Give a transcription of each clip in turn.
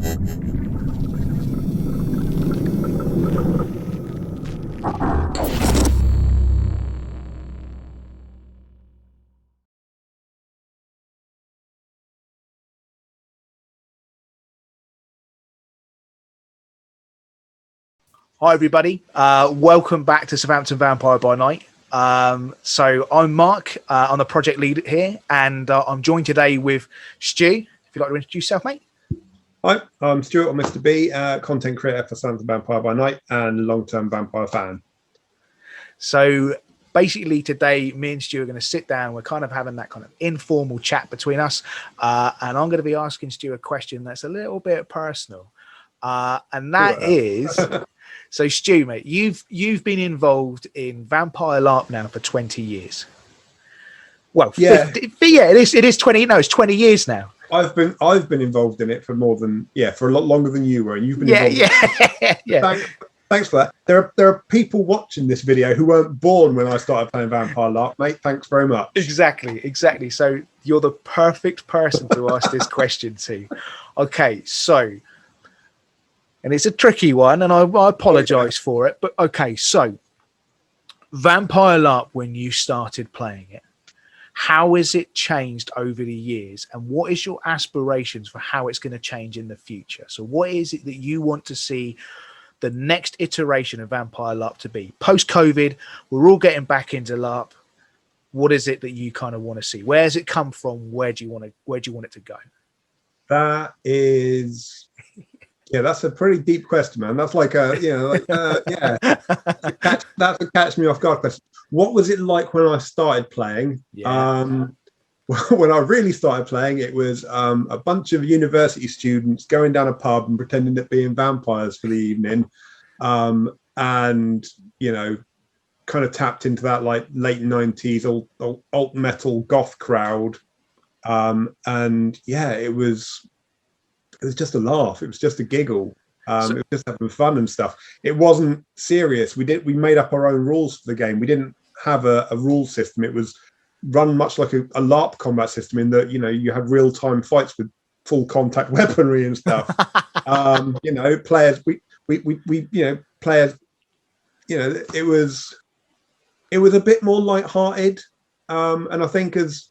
Hi, everybody. Welcome back to Southampton Vampire by Night. So I'm Mark. I'm the project lead here, and I'm joined today with Stu. If you'd like to introduce yourself, mate. Hi, I'm Stuart, or Mr. B, content creator for Southampton Vampire by Night and long-term vampire fan. So basically today, me and Stu are going to sit down. We're kind of having that kind of informal chat between us, and I'm going to be asking Stu a question that's a little bit personal, and that is... So, Stu, mate, you've been involved in Vampire LARP now for 20 years. Well, yeah, 50, it is 20. No, it's 20 years now. I've been involved in it for for a lot longer than you were, and you've been involved. Yeah. Thanks for that. There are people watching this video who weren't born when I started playing Vampire LARP, mate. Thanks very much. Exactly. So you're the perfect person to ask this question to. Okay, so. And it's a tricky one, and I apologize for it. But okay, so Vampire LARP, when you started playing it, how has it changed over the years? And what is your aspirations for how it's going to change in the future? So what is it that you want to see the next iteration of Vampire LARP to be? Post-COVID, we're all getting back into LARP. What is it that you kind of want to see? Where does it come from? Where do you want it to go? That is... Yeah, that's a pretty deep question, man. That's like that's a catch me off guard question. What was it like when I started playing? Yeah. When I really started playing, it was a bunch of university students going down a pub and pretending to be vampires for the evening, and kind of tapped into that like late 90s alt metal goth crowd, and yeah, it was just a laugh. It was just a giggle. It was just having fun and stuff. It wasn't serious. We made up our own rules for the game. We didn't have a rule system. It was run much like a LARP combat system in that, you had real-time fights with full contact weaponry and stuff. Players, players, it was a bit more light-hearted. And I think as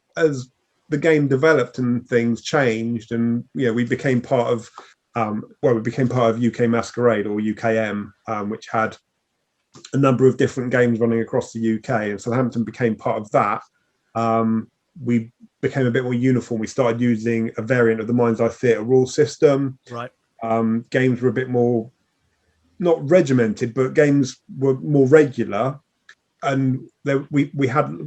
the game developed and things changed, and we became part of UK Masquerade, or UKM, which had a number of different games running across the UK, and Southampton became part of that. We became a bit more uniform. We started using a variant of the Mind's Eye Theatre rule system. Right. Games were a bit more, not regimented, but games were more regular, and we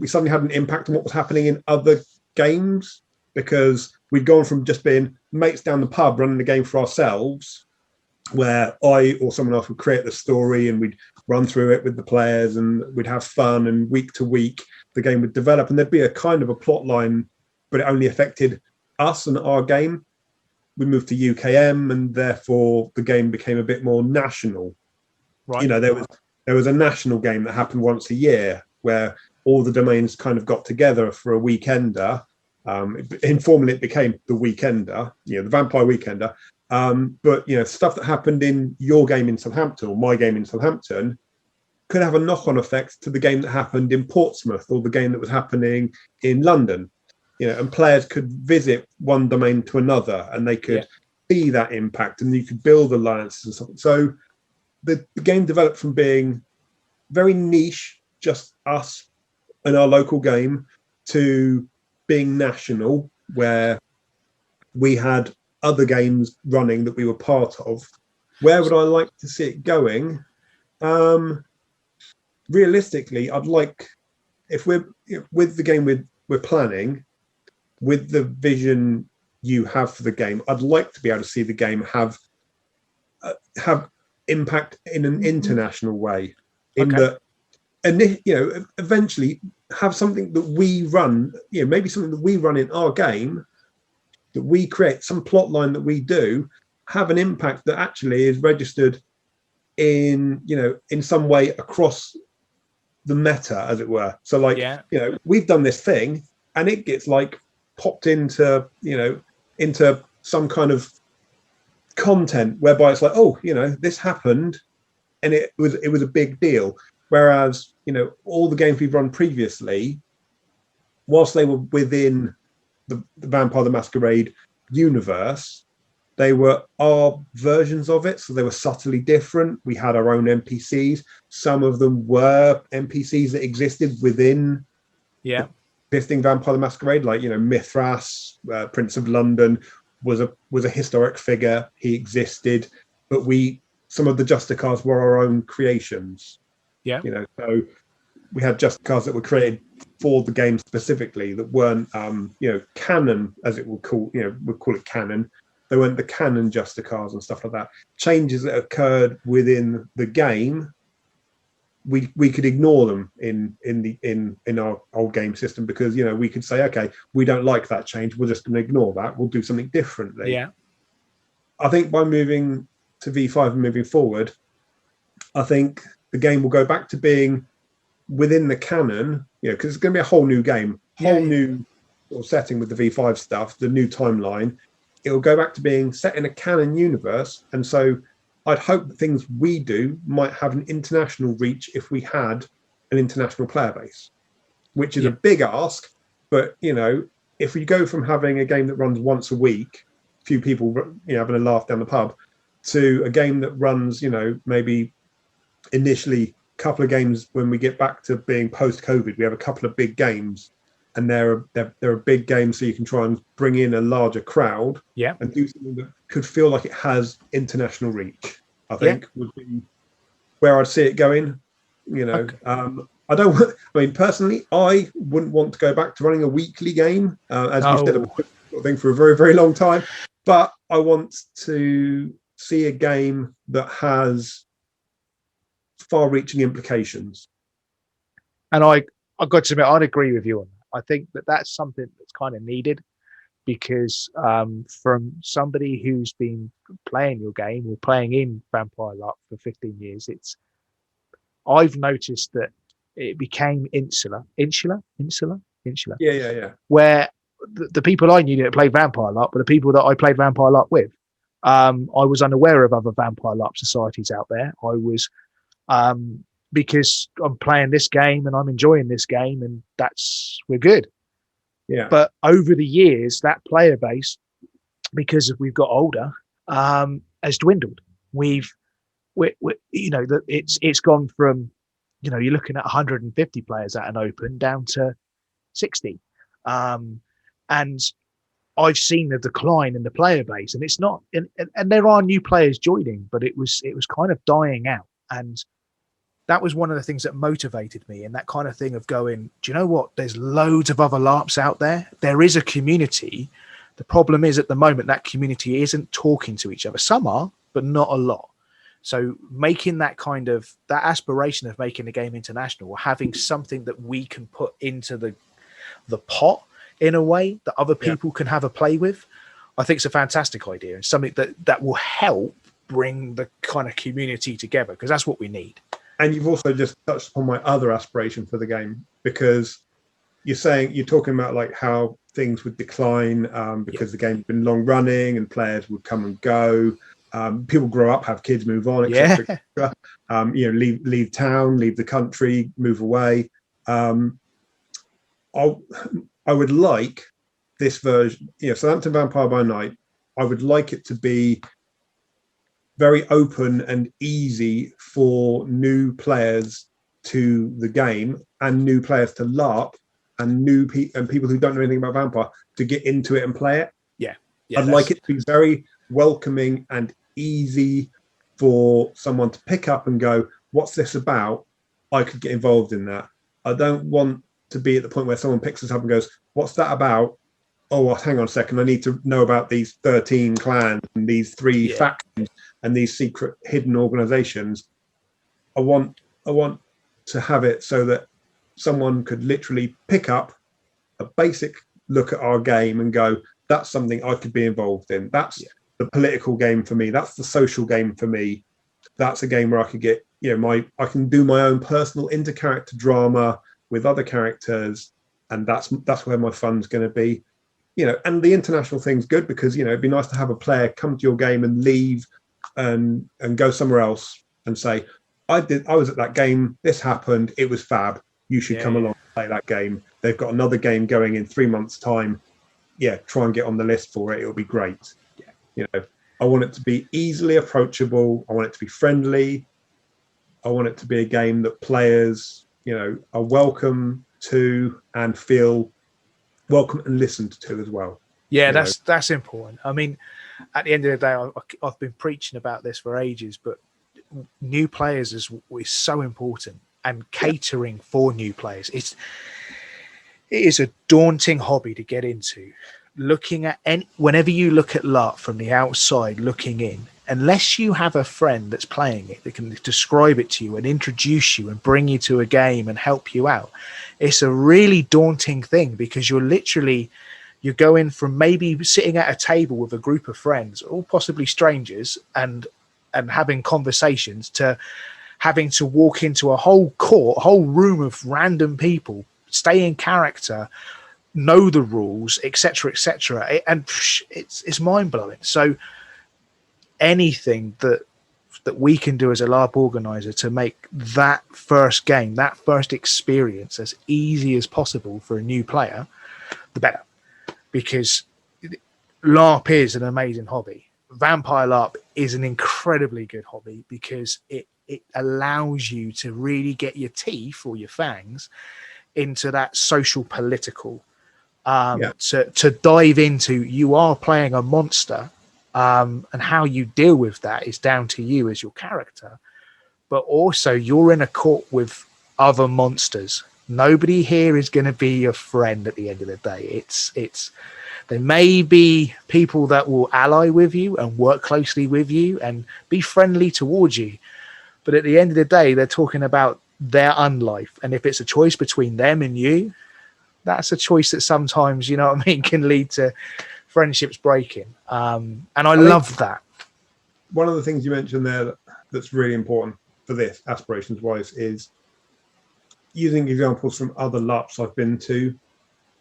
suddenly had an impact on what was happening in other games, because we'd gone from just being mates down the pub running the game for ourselves, where I or someone else would create the story and we'd run through it with the players and we'd have fun, and week to week the game would develop and there'd be a kind of a plot line, but it only affected us and our game. We moved to UKM, and therefore the game became a bit more national. Right. There was a national game that happened once a year where all the domains kind of got together for a weekender. Informally, it became the Weekender, the Vampire Weekender. But stuff that happened in your game in Southampton or my game in Southampton could have a knock-on effect to the game that happened in Portsmouth or the game that was happening in London. And players could visit one domain to another, and they could see that impact, and you could build alliances and something. So the game developed from being very niche, just us and our local game, to being national, where we had other games running that we were part of. Where would I like to see it going? Realistically, I'd like, if we're with the game we're planning, with the vision you have for the game, I'd like to be able to see the game have impact in an international way, in that, and eventually have something that we run, maybe something that we run in our game, that we create, some plot line that we do, have an impact that actually is registered in some way across the meta, as it were. So we've done this thing and it gets like popped into into some kind of content whereby it's like, oh, this happened, and it was a big deal. Whereas, all the games we've run previously, whilst they were within the Vampire the Masquerade universe, they were our versions of it, so they were subtly different. We had our own NPCs. Some of them were NPCs that existed within the existing Vampire the Masquerade, like Mithras, Prince of London was a historic figure. He existed, but some of the Justicars were our own creations. So we had Justicars that were created for the game specifically, that weren't canon, as it would call we'll call it canon. They weren't the canon Justicars and stuff like that. Changes that occurred within the game, we could ignore them in our old game system, because we could say, okay, we don't like that change, we're just going to ignore that, we'll do something differently. I think by moving to V5 and moving forward, I think the game will go back to being within the canon, because it's going to be a whole new game, new sort of setting with the V5 stuff, the new timeline. It will go back to being set in a canon universe, and so I'd hope that things we do might have an international reach if we had an international player base, which is a big ask. But if we go from having a game that runs once a week, a few people having a laugh down the pub, to a game that runs maybe initially a couple of games, when we get back to being post-COVID, we have a couple of big games, and they're big games, so you can try and bring in a larger crowd, and do something that could feel like it has international reach. I think would be where I'd see it going. Personally, I wouldn't want to go back to running a weekly game, as we said, a thing for a very, very long time. But I want to see a game that has far-reaching implications. And I got to admit, I'd agree with you on that. I think that's something that's kind of needed, because from somebody who's been playing your game or playing in Vampire LARP for 15 years, I've noticed that it became insular. Yeah. Where the people I knew that played Vampire LARP were the people that I played Vampire LARP with. I was unaware of other Vampire LARP societies out there. I was, because I'm playing this game and I'm enjoying this game, and we're good. Yeah. But over the years, that player base, because we've got older, has dwindled. It's gone from, you're looking at 150 players at an open down to 60. And I've seen the decline in the player base, and it's not, and there are new players joining, but it was kind of dying out. And that was one of the things that motivated me, and that kind of thing of going, do you know what? There's loads of other LARPs out there. There is a community. The problem is, at the moment, that community isn't talking to each other. Some are, but not a lot. So making that aspiration of making the game international, or having something that we can put into the pot in a way that other people can have a play with, I think it's a fantastic idea, and something that will help bring the kind of community together, because that's what we need. And you've also just touched upon my other aspiration for the game, because you're talking about like how things would decline because the game's been long running and players would come and go. People grow up, have kids, move on, etc. Leave town, leave the country, move away. I would like this version, Southampton Vampire by Night. I would like it to be very open and easy for new players to the game, and new players to LARP, and people who don't know anything about Vampire to get into it and play it. I'd like it to be very welcoming and easy for someone to pick up and go, what's this about? I could get involved in that. I don't want to be at the point where someone picks us up and goes, what's that about? Oh, well, hang on a second, I need to know about these 13 clans and these 3 factions and these secret hidden organizations. I want to have it so that someone could literally pick up a basic look at our game and go, that's something I could be involved in. That's the political game for me. That's the social game for me. That's a game where I could get, I can do my own personal inter-character drama with other characters, and that's where my fun's going to be. and the international thing's good because, it'd be nice to have a player come to your game and leave and go somewhere else and say, I was at that game, this happened, it was fab, you should come along and play that game. They've got another game going in 3 months' time. Yeah, try and get on the list for it. It'll be great. I want it to be easily approachable. I want it to be friendly. I want it to be a game that players, are welcome to and feel welcome and listened to as well. Yeah, that's important. I mean, at the end of the day, I've been preaching about this for ages, but new players is so important, and catering for new players. It is a daunting hobby to get into. Looking at whenever you look at LARP from the outside looking in, unless you have a friend that's playing it that can describe it to you and introduce you and bring you to a game and help you out, it's a really daunting thing, because you're going from maybe sitting at a table with a group of friends, all possibly strangers, and having conversations, to having to walk into a whole room of random people, stay in character, know the rules, etc., and it's mind-blowing. So anything that we can do as a LARP organizer to make that first game, that first experience, as easy as possible for a new player, the better, because LARP is an amazing hobby. Vampire LARP is an incredibly good hobby because it allows you to really get your teeth or your fangs into that social political, to dive into. You are playing a monster, and how you deal with that is down to you as your character, but also you're in a court with other monsters. Nobody here is going to be your friend at the end of the day. There may be people that will ally with you and work closely with you and be friendly towards you, but at the end of the day, they're talking about their unlife, and if it's a choice between them and you, that's a choice that sometimes, can lead to friendships breaking. And I love that. One of the things you mentioned there that's really important for this, aspirations wise, is using examples from other LARPs I've been to.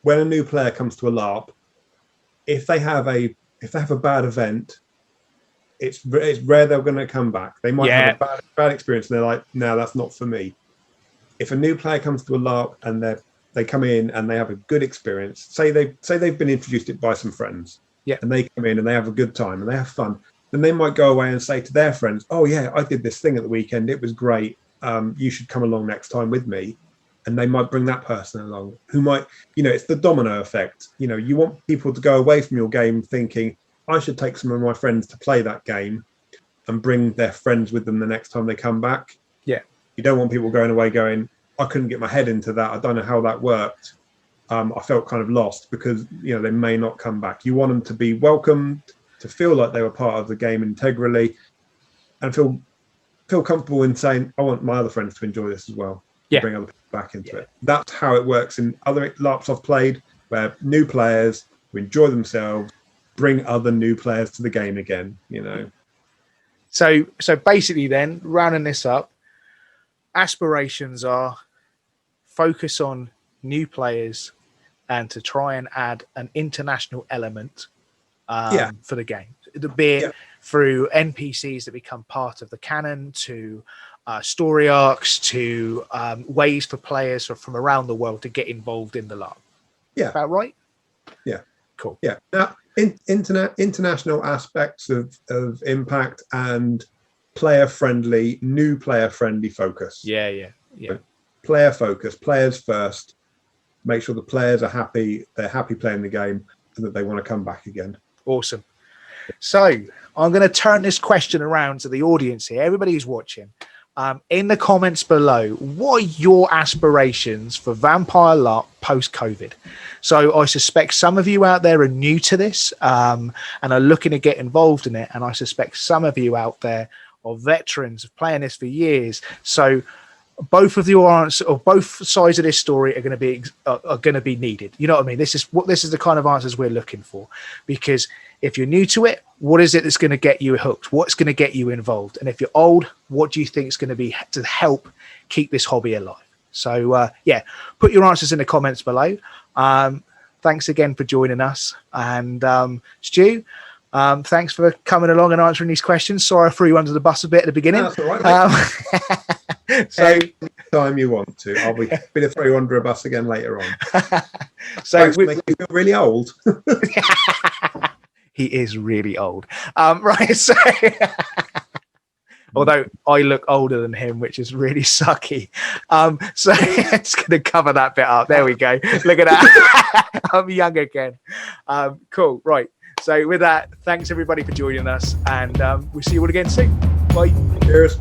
When a new player comes to a LARP, if they have a bad event, it's rare they're going to come back. They might have a bad experience and they're like, no, that's not for me. If a new player comes to a LARP and they come in and they have a good experience, say they've been introduced it by some friends, and they come in and they have a good time and they have fun, then they might go away and say to their friends, oh yeah, I did this thing at the weekend, it was great, you should come along next time with me. And they might bring that person along who might, it's the domino effect. You want people to go away from your game thinking, I should take some of my friends to play that game and bring their friends with them the next time they come back. Yeah. You don't want people going away going, I couldn't get my head into that, I don't know how that worked. I felt kind of lost, because, they may not come back. You want them to be welcomed, to feel like they were part of the game integrally, and feel comfortable in saying, I want my other friends to enjoy this as well. Bring other people back into it. That's how it works in other LARPs I've played, where new players who enjoy themselves bring other new players to the game again. So basically, then rounding this up, aspirations are focus on new players and to try and add an international element for the game. Be it through NPCs that become part of the canon, to story arcs, to ways for players from around the world to get involved in the LARP. Yeah. About right? Yeah. Cool. Yeah. Now, international aspects of impact and new player-friendly focus. Yeah. Player focus, players first. Make sure the players are happy, they're happy playing the game, and that they want to come back again. Awesome. So I'm going to turn this question around to the audience here, everybody who's watching. In the comments below, what are your aspirations for Vampire LARP post-COVID? So I suspect some of you out there are new to this and are looking to get involved in it. And I suspect some of you out there are veterans of playing this for years. So both of your answers, or both sides of this story, are going to be needed. You know what I mean? This is the kind of answers we're looking for, because if you're new to it, what is it that's going to get you hooked? What's going to get you involved? And if you're old, what do you think is going to be to help keep this hobby alive? So put your answers in the comments below. thanks again for joining us. And Stu, thanks for coming along and answering these questions. Sorry I threw you under the bus a bit at the beginning. No, that's all right, so anytime you want to, I'll be happy to throw you under a bus again later on. So thanks for making me feel really old. He is really old. Right, so although I look older than him, which is really sucky. So it's going to cover that bit up. There we go. Look at that. I'm young again. Cool. Right. So with that, thanks everybody for joining us, and we'll see you all again soon. Bye. Cheers.